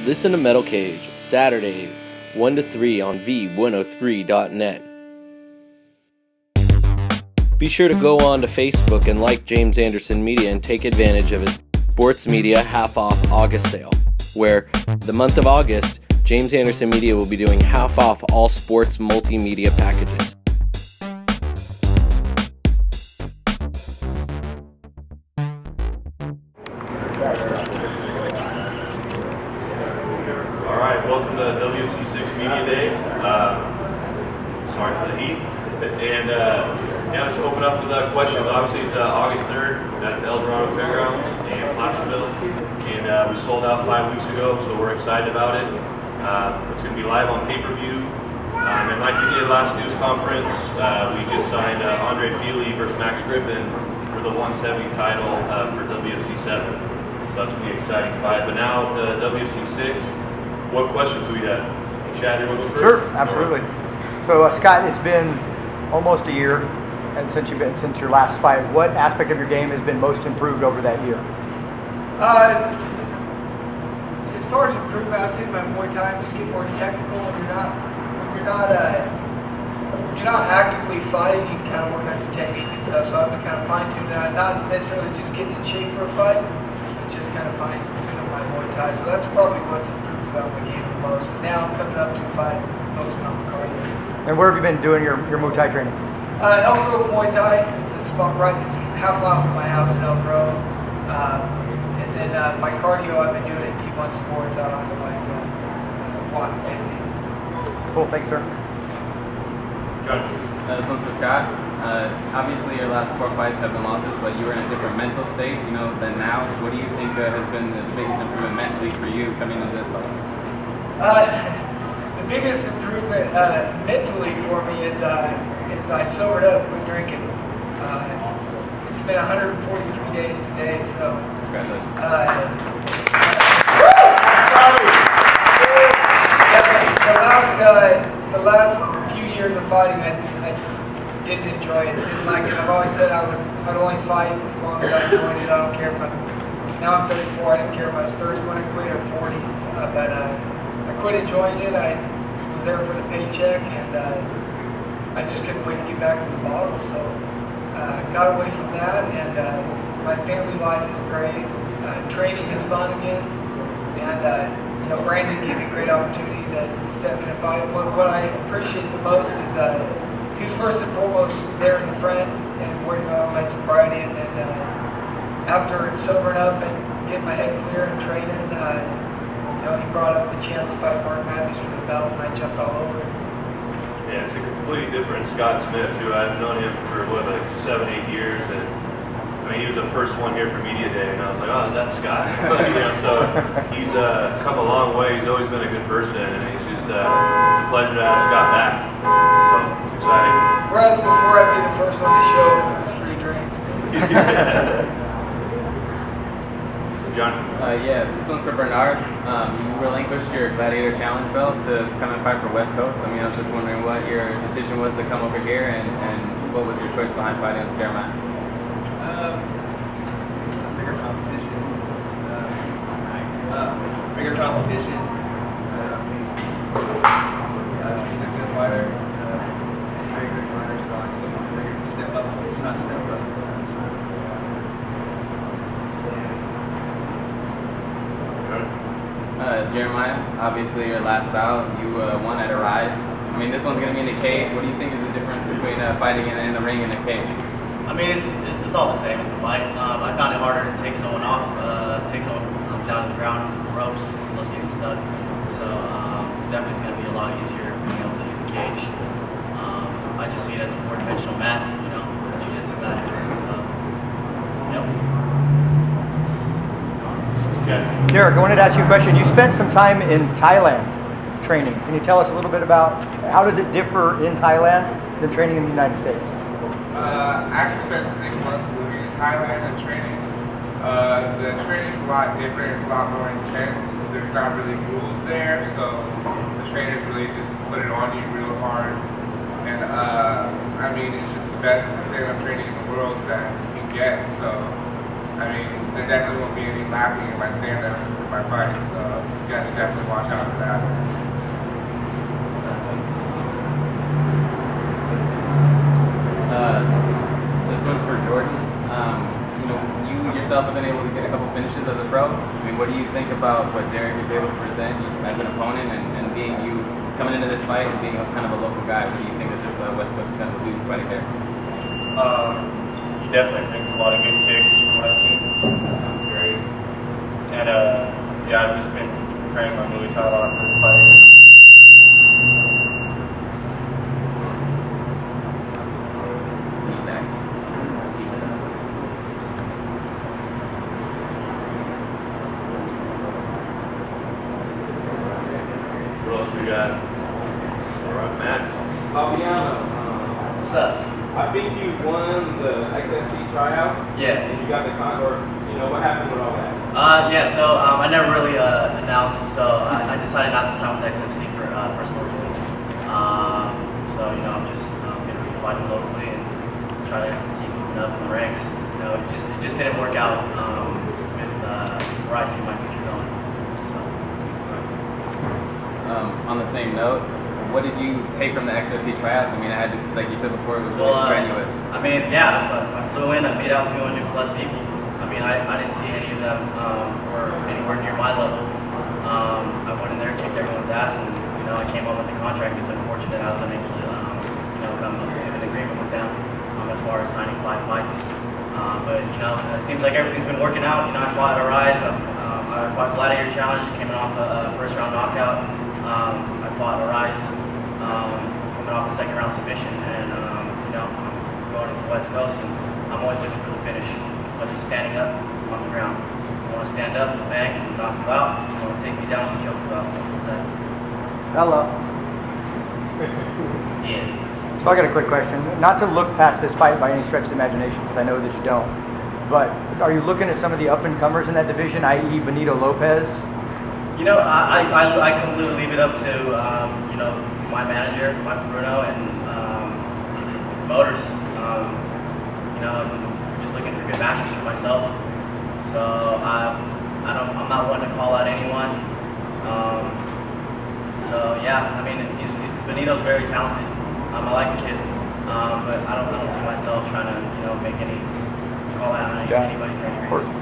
Listen to Metal Cage, Saturdays, 1 to 3 on V103.net. Be sure to go on to Facebook and like James Anderson Media and take advantage of his Sports Media half-off August sale, where the month of August, James Anderson Media will be doing half off all sports multimedia packages. All right, welcome to WFC 6 Media Day. Sorry for the heat. And let's open up with questions. Obviously, it's August 3rd at the El Dorado Fairgrounds in Placerville. And we sold out 5 weeks ago, so we're excited about it. It's going to be live on pay-per-view. And like we did last news conference, we just signed Andre Feely versus Max Griffin for the 170 title for WFC 7. So that's going to be an exciting fight. But now to WFC 6, what questions do we have? Chad, you want to go first? Sure, absolutely. So Scott, it's been almost a year and since your last fight. What aspect of your game has been most improved over that year? As far as improvement, I've seen my Muay Thai just get more technical. When you're not actively fighting, you can kind of work on your technique and stuff. So I've been kind of fine-tuning that, not necessarily just getting in shape for a fight, but just kind of fine-tuning my Muay Thai. So that's probably what's improved about my game the most. And now I'm coming up to a fight, focusing on the cardio. And where have you been doing your Muay Thai training? Elk Grove Muay Thai. It's a spot right. It's half a mile from my house in Elk Grove. And then my cardio, I've been doing it at D1 Sports out off of Watt 50. Cool, thanks, sir. John. This one's for Scott. Obviously, your last 4 fights have been losses, but you were in a different mental state, than now. What do you think has been the biggest improvement mentally for you coming into this fight? The biggest improvement mentally for me is I sobered up with drinking. It's been 143 days today, so. Congratulations. The last few years of fighting, I didn't enjoy it. Didn't like it. I've always said I'd only fight as long as I enjoyed it. I don't care if now I'm 34. I didn't care if I was 30 when I quit or 40. But I quit enjoying it. I was there for the paycheck, and I just couldn't wait to get back to the bottle. So got away from that, and my family life is great. Training is fun again, and Brandon gave me a great opportunity to step in and fight. What I appreciate the most is he was first and foremost there as a friend and working on my sobriety, and then after sobering up and getting my head clear and training, he brought up the chance to fight Mathews for the belt, and I jumped all over it. Yeah, it's a completely different Scott Smith, too. I've known him for, 7-8 years, and he was the first one here for Media Day, and I was like, oh, is that Scott? So he's come a long way. He's always been a good person, and he's just, it's a pleasure to have Scott back. So it's exciting. Whereas before, I'd be the first one to show if it was free drinks. John? This one's for Bernard. You relinquished your Gladiator Challenge belt to come and fight for Westcoast. I was just wondering what your decision was to come over here, and what was your choice behind fighting Jeremiah? Bigger competition. He's a good fighter. Very good fighter, so I just figured to step up. Just not step up. Jeremiah, obviously your last bout, you won at Arise. This one's going to be in the cage. What do you think is the difference between fighting in the ring and the cage? It's all the same as a fight. I found it harder to take someone off, take someone down to the ground with the ropes, those getting stuck. So definitely it's going to be a lot easier being able to use the cage. I just see it as a 4-dimensional mat, a jiu-jitsu mat. So, yep. Derek, I wanted to ask you a question. You spent some time in Thailand training. Can you tell us a little bit about how does it differ in Thailand than training in the United States? I actually spent 6 months living in Thailand and training. The training's a lot different, it's a lot more intense. There's not really rules there, so the trainers really just put it on you real hard. And it's just the best stand-up training in the world that you can get. So I mean, there definitely won't be any laughing in my stand-up in my fight, so you guys should definitely watch out for that. This one's for Jordan. You know, you yourself have been able to get a couple finishes as a pro. I mean, what do you think about what Derek is able to present you as an opponent, and being you coming into this fight and being kind of a local guy? What do you think that this West Coast event will do right there? He definitely brings a lot of good kicks from what I've seen. That sounds great. And yeah, I've just been praying my Muay Thai a lot for this fight. Feedback. What else we got? All right, Matt. Labino, What's up? I think you won the XFC tryout. Yeah. And you got the condor. You know, what happened with all that? Yeah, so I never really announced, so I decided not to sign with XFC for personal reasons. So, you know, I'm just going to be fighting locally and try to keep moving up in the ranks. You know, it just didn't work out with where I see my future going. So. On the same note, what did you take from the XFC tryouts? I mean, I had to, like you said before, it was really strenuous. I mean, yeah, I flew in, I beat out 200 plus people. I mean, I didn't see any of them were anywhere near my level. I went in there, kicked everyone's ass, and you know, I came up with the contract. It's unfortunate I was unable to, you know, come to an agreement with them as far as signing 5 fights. But you know, it seems like everything's been working out. You know, I fought Arise, I fought Gladiator Challenge, coming off a first round knockout. I fought Arise, coming off a second round submission, and you know, I'm going into West Coast, and I'm always looking for the finish. Whether it's standing up on the ground. I want to stand up, bang, and knock you out. I want to take me down and choke you out. Simple as that. Hello. Yeah. So I got a quick question. Not to look past this fight by any stretch of the imagination, because I know that you don't. But are you looking at some of the up-and-comers in that division, i.e. Benito Lopez? You know, I completely leave it up to you know, my manager, Mike Bruno, and Motors. You know, I'm just looking for good matches for myself. So I'm not one to call out anyone. So yeah, I mean, Benito's very talented. I like the kid, but I don't see myself trying to, you know, make any call out on anybody for any reason.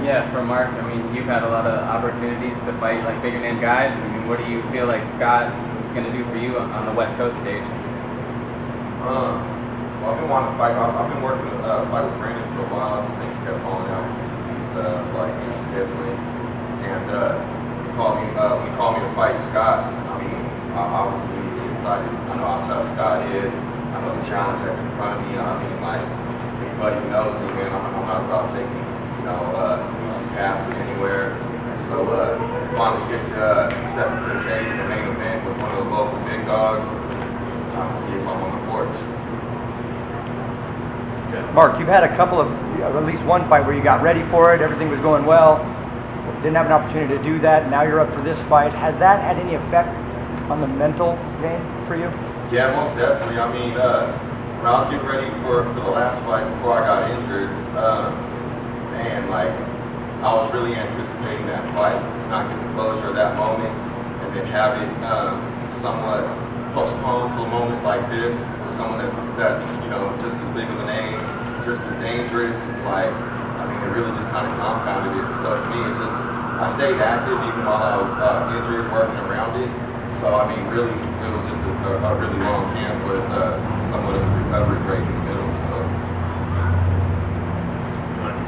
Yeah, for Mark, I mean, you've had a lot of opportunities to fight like bigger name guys. I mean, what do you feel like Scott is going to do for you on the West Coast stage? Well, I've been wanting to fight. I've been working to fight with Brandon for a while. Just things kept falling out and stuff, like scheduling. And he called me to fight Scott. I mean, I was really excited. I know how tough Scott is. I know the challenge that's in front of me. I mean, like anybody who knows me, man, I'm not about taking, you know, easy pass to anywhere. So finally get to step into the cage as a main event with one of the local big dogs. It's time to see if I'm on the porch. Mark, you've had a couple of, at least one fight where you got ready for it, everything was going well, didn't have an opportunity to do that, now you're up for this fight. Has that had any effect on the mental game for you? Yeah, most definitely. I mean, when I was getting ready for the last fight before I got injured, man, like, I was really anticipating that fight, to not get the closure of that moment, and then have it somewhat postponed to a moment like this with someone that's you know, just as big of a name, just as dangerous. Like, I mean, it really just kind of compounded it. So to me, I stayed active even while I was injured, working around it. So I mean, really, it was just a really long camp with somewhat of a recovery break in the middle. So.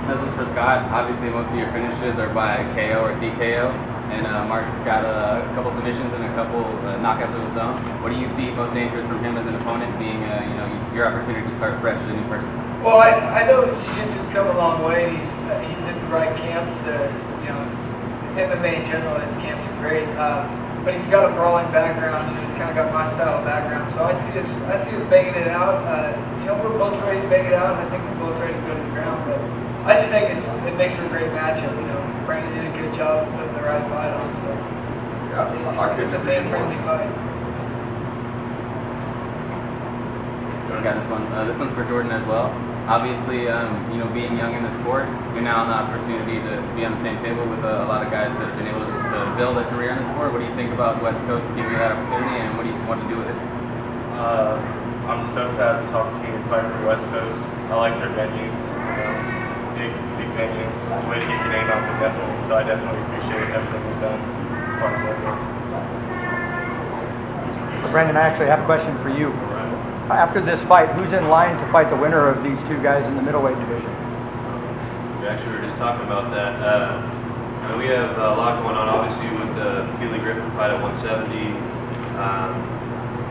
This one's for Scott. Obviously, most of your finishes are by KO or TKO. And Mark's got a couple submissions and a couple knockouts of his own. What do you see most dangerous from him as an opponent, being you know, your opportunity to start fresh as a new person? Well, I know his jiu-jitsu's come a long way. He's at the right camps. You know, MMA in general, his camps are great. But he's got a brawling background. You know, he's kind of got my style of background. So I see us banging it out. You know, we're both ready to bang it out, and I think we're both ready to go to the ground. But I just think it makes for a great matchup. You know, Brandon did a good job putting the right fight on. So Yeah, it's a fan-friendly fight. Got this one. This one's for Jordan as well. Obviously, you know, being young in the sport, you're now an opportunity to be on the same table with a lot of guys that have been able to build a career in the sport. What do you think about Westcoast giving you that opportunity, and what do you want to do with it? I'm stoked to have this opportunity to fight for Westcoast. I like their venues. You know, it's big venue. It's a way to get your name out there, definitely. So I definitely appreciate everything we've done as far as that goes. Brandon, I actually have a question for you. After this fight, who's in line to fight the winner of these two guys in the middleweight division? We actually were just talking about that. We have a lot going on, obviously, with the Feely Griffin fight at 170.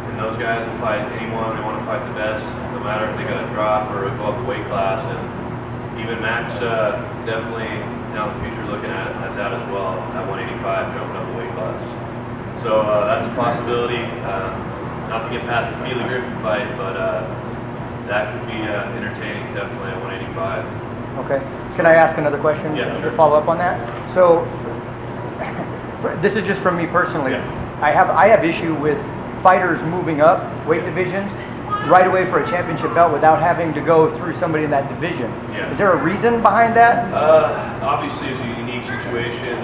And those guys will fight anyone. They want to fight the best, no matter if they got to drop or go up a weight class. And even Max, definitely down the future looking at that as well, at 185, jumping up a weight class. So that's a possibility. Not to get past the Feely Griffin fight, but that could be entertaining, definitely at 185. Okay. Can I ask another question? Yeah, sure. To follow up on that. So this is just from me personally. Yeah. I have issue with fighters moving up weight divisions right away for a championship belt without having to go through somebody in that division. Yeah. Is there a reason behind that? Obviously, it's a unique situation.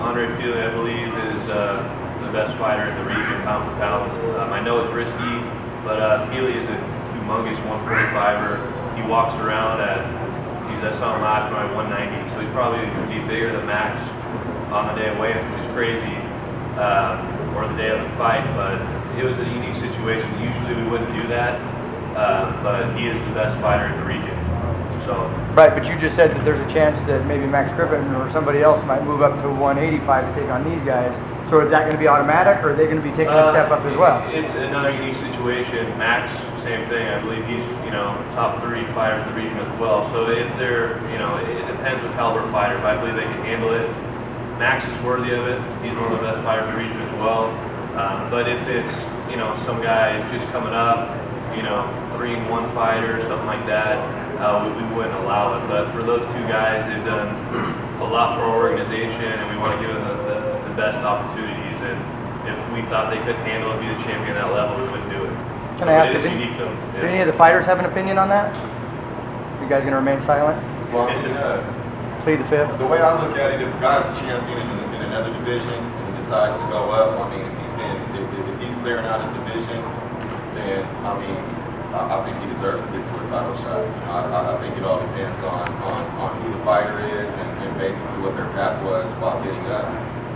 Andre Feely, I believe, is the best fighter in the region, pound for pound. I know it's risky, but Feely is a humongous 145er. He walks around at, I saw him last night, 190, so he's probably going to be bigger than Max on the day of weigh-in, which is crazy, or the day of the fight, but it was a unique situation. Usually we wouldn't do that, but he is the best fighter in the region. So. Right, but you just said that there's a chance that maybe Max Griffin or somebody else might move up to 185 to take on these guys. So is that going to be automatic, or are they going to be taking a step up as well? It's another unique situation. Max, same thing. I believe he's, top 3 fighters in the region as well. So if they're, it depends what caliber fighter. But I believe they can handle it. Max is worthy of it. He's one of the best fighters in the region as well. But if it's, some guy just coming up, 3-1 fighter, something like that, we wouldn't allow it. But for those two guys, they've done a lot for our organization, and we want to give them the best opportunities. And if we thought they couldn't handle it, be the champion at that level, we wouldn't do it. Can I ask, it is unique though. Do any of the fighters have an opinion on that? You guys going to remain silent? Well, Plead the fifth? the way I look at it, if a guy's a champion in another division and he decides to go up, if he's clearing out his division, then I think he deserves to get to a title shot. I think it all depends on who the fighter is and basically what their path was while getting up.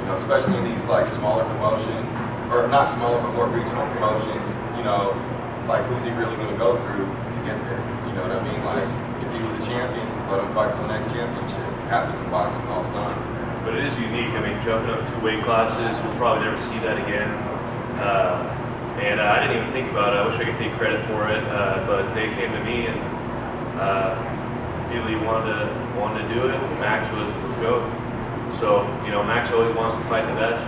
Especially in these smaller promotions, or not smaller but more regional promotions. Like who's he really going to go through to get there? You know what I mean? Like if he was a champion, let him fight for the next championship. It happens in boxing all the time. But it is unique. Jumping up 2 weight classes, we'll probably never see that again. And I didn't even think about it. I wish I could take credit for it, but they came to me and Feely wanted to do it. Max was, let's go. So, Max always wants to fight the best.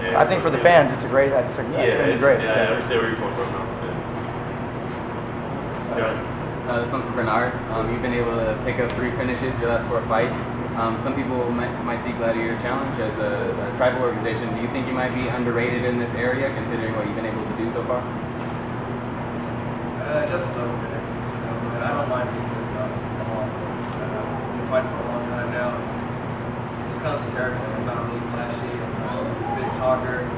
And I think for the fans, it's great. That's great. Yeah, I understand where you're coming from now. Yeah. This one's for Bernard. You've been able to pick up 3 finishes your last 4 fights. Some people might see Gladiator Challenge as a tribal organization. Do you think you might be underrated in this area, considering what you've been able to do so far? Just a little bit. But I don't mind being moved up. I've been fighting for a long time now. It just comes with the territory. I'm not really flashy. I'm not a big talker.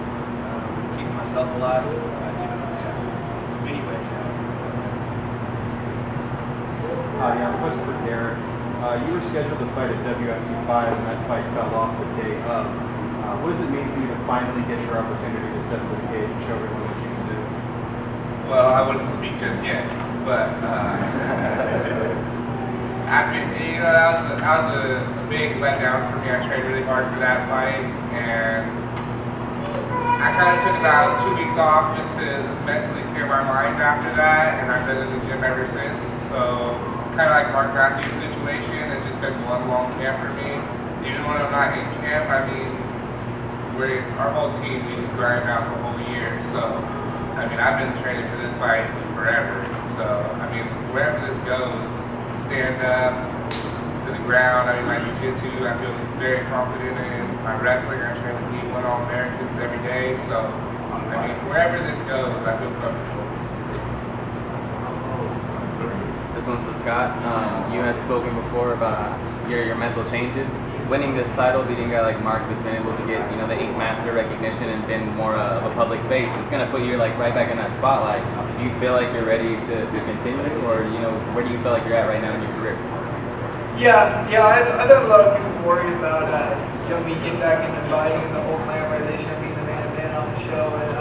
Keeping myself alive. Anyway, Yeah, a question for Derek. You were scheduled to fight at WFC 5, and that fight fell off the day of. What does it mean for you to finally get your opportunity to step to the cage and show everyone what you can do? Well, I wouldn't speak just yet, but that was a big letdown for me. I trained really hard for that fight, and I kind of took about 2 weeks off just to mentally clear my mind after that, and I've been in the gym ever since. So kind of like Mark Mathews' situation, it's just been one long camp for me. Even when I'm not in camp, our whole team, we just grind out the whole year. So, I've been training for this fight forever. So, wherever this goes, stand up, to the ground. My jiu-jitsu, I feel very confident in. My wrestling, I train with D1 All-Americans every day. So, wherever this goes, I feel comfortable. This one's for Scott. You had spoken before about your mental changes. Winning this title, beating a guy like Mark who's been able to get the Ink Master recognition and been more of a public face, it's gonna put you like right back in that spotlight. Do you feel like you're ready to continue, or where do you feel like you're at right now in your career? Yeah. I've had a lot of people worried about me getting back into fighting and the whole plan where they should be the main event on the show, and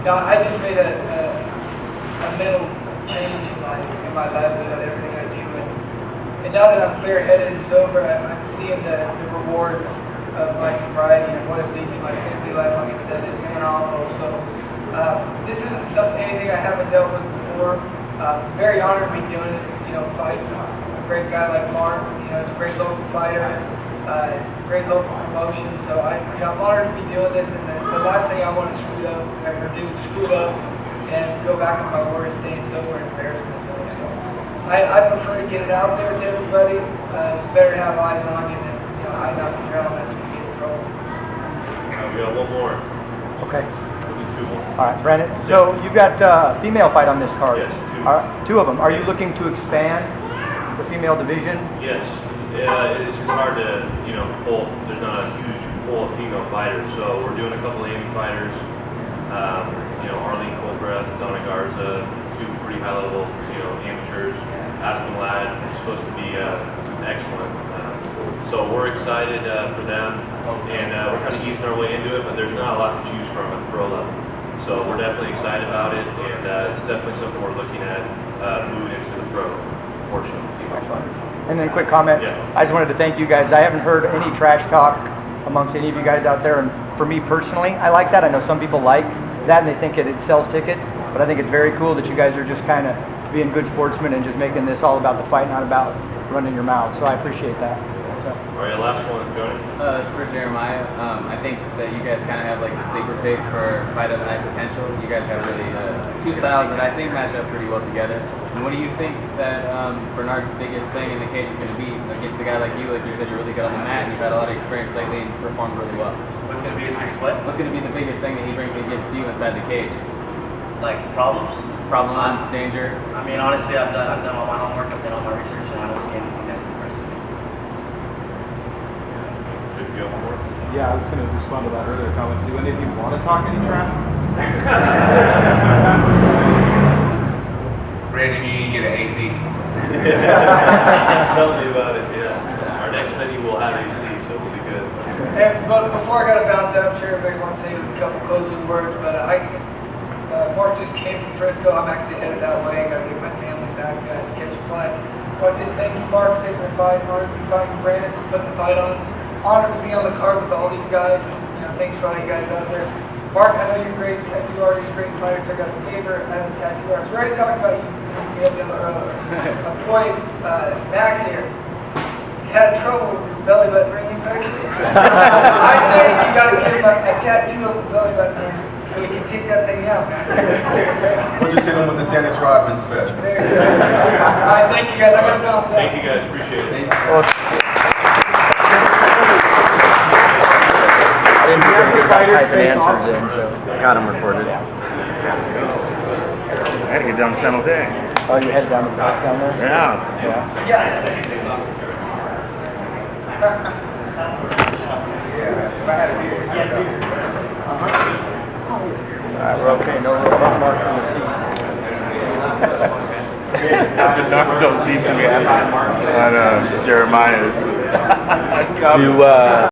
I just made a mental change in my livelihood, everything I do, and now that I'm clear-headed and sober, I'm seeing the rewards of my sobriety and what it leads to my family life. Like I said, is phenomenal. So this isn't anything I haven't dealt with before. Very honored to be doing it. Fighting a great guy like Mark. He's a great local fighter, great local promotion. So I'm honored to be doing this. And the last thing I want to screw it up and go back on my word, staying sober and embarrass myself. So I prefer to get it out there to everybody. It's better to have eyes on you than hiding out the ground. That's when you get in trouble. We got one more. Okay. We'll do two more. All right, Brandon. So you've got a female fight on this card. Yes, two. Two of them. Are you looking to expand the female division? Yes. It's just hard to, pull. There's not a huge pool of female fighters. So we're doing a couple of Amy fighters. Arlene Colbreth, Donna Garza, two pretty high-level, amateurs. Aspen Ladd is supposed to be excellent. So we're excited for them, and we're kind of easing our way into it, but there's not a lot to choose from at the pro level. So we're definitely excited about it, and it's definitely something we're looking at moving into the pro portion of the female fighters. And then quick comment. Yeah. I just wanted to thank you guys. I haven't heard any trash talk amongst any of you guys out there, and for me personally, I like that. I know some people like that and they think it sells tickets, but I think it's very cool that you guys are just kind of being good sportsmen and just making this all about the fight, not about running your mouth. So I appreciate that. All right, last one, Johnny. It's for Jeremiah. I think that you guys kind of have like the sleeper pick for fight of the night potential. You guys have really two styles that I think match up pretty well together. And what do you think that Bernard's biggest thing in the cage is going to be against a guy like you? Like you said, you're really good on the mat and you've had a lot of experience lately and performed really well. What's going to be his biggest what? What's going to be the biggest thing that he brings against you inside the cage? Like problems? Problems, danger? I mean, honestly, I've done all my homework, I've done all my research, and I don't see anything that impresses me. Yeah, I was going to respond to that earlier comment. Do any of you want to talk any trash? Brandon, you need to get an AC. Tell me about it, yeah. Our next venue will have AC, so we'll be good. But before I got to bounce out, I'm sure everybody wants to say a couple closing words, but Mark just came from Frisco. I'm actually headed that way. I got to get my family back to catch a flight. I want to say thank you, Mark, for taking the fight. Honored to be fighting Brandon for putting the fight on. Honored to be on the card with all these guys. And, thanks for all you guys out there. Mark, I know you're a great tattoo artist, great fighter, so I got a favorite as a tattoo artist. We're ready to talk about you down the road. My boy, Max here, he's had trouble with his belly button ring infection. I think you got to give him a tattoo of the belly button ring so he can take that thing out, Max. We'll just hit him with the Dennis Rodman special. There you go. All right, thank you guys. I got to bounce out. Thank you guys, appreciate it. I didn't hear Fighters face off. Got him recorded. I had to get down to San Jose. Oh, you head down the box down there? Yeah. All right, we're okay. No real marks on the seat. Just don't seem to be on Jeremiah's. Do